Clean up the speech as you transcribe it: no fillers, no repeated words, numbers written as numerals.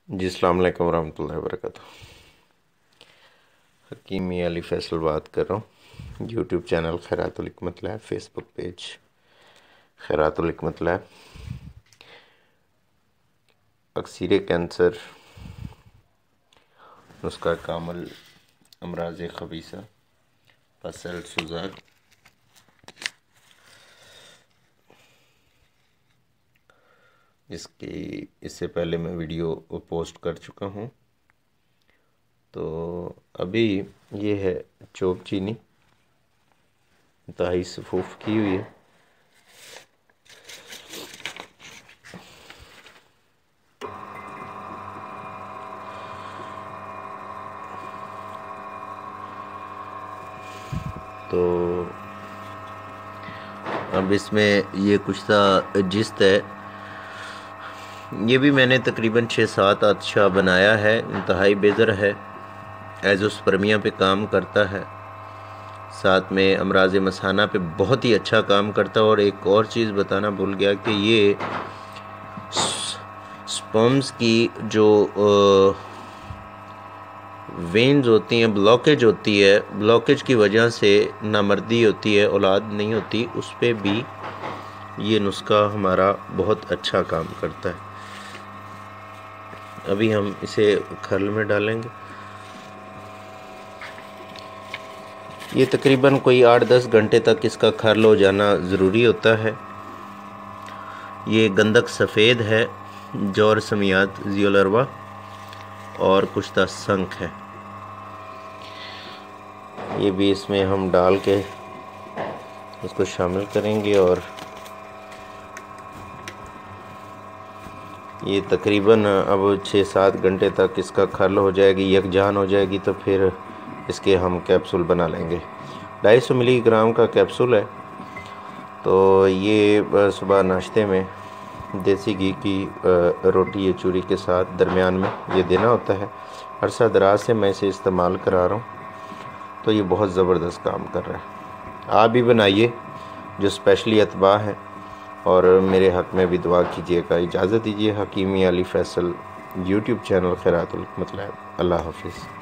जी अस्सलाम वालेकुम वरहमतुल्लाहि वबरकातुहू। हकीम अली फैसल बात कर रहा हूँ। यूट्यूब चैनल खैरातुल हिकमत लैब, फेसबुक पेज खैरातुल हिकमत लैब। अक्सीर कैंसर, नुस्खा कामल, अमराज खबीसा, पसल सुजाक, इसकी इससे पहले मैं वीडियो पोस्ट कर चुका हूँ। तो अभी ये है चोप चीनी, इंतहाई सफूफ की हुई है। तो अब इसमें ये कुछ सा जिस्त है, ये भी मैंने तकरीबन 6-7 अच्छा बनाया है। इंतहाई बेज़र है, एज़ोस्पर्मिया पे काम करता है, साथ में अमराज मसाना पे बहुत ही अच्छा काम करता है। और एक और चीज़ बताना भूल गया कि ये स्पर्म्स की जो वेन्स होती हैं, ब्लॉकेज होती है, ब्लॉकेज की वजह से नामर्दी होती है, औलाद नहीं होती, उस पर भी ये नुस्खा हमारा बहुत अच्छा काम करता है। अभी हम इसे खर्ल में डालेंगे। ये तकरीबन कोई 8-10 घंटे तक इसका खर्ल हो जाना ज़रूरी होता है। ये गंधक सफ़ेद है, जौर समियात जियोलरवा और कुश्ता संख है। ये भी इसमें हम डाल के उसको शामिल करेंगे और ये तकरीबन अब 6-7 घंटे तक इसका खर्ल हो जाएगी, यकजान हो जाएगी, तो फिर इसके हम कैप्सूल बना लेंगे। 250 मिलीग्राम का कैप्सूल है। तो ये सुबह नाश्ते में देसी घी की रोटी या चूरी के साथ दरमियान में ये देना होता है। अरसा दराज से मैं इसे इस्तेमाल करा रहा हूँ, तो ये बहुत ज़बरदस्त काम कर रहा है। आप भी बनाइए जो स्पेशली अतबा है, और मेरे हक़ में भी दुआ कीजिएगा। इजाज़त दीजिए। हकीम अली फैसल यूट्यूब चैनल खैरातुल हिकमत लैब। अल्लाह हाफिज़।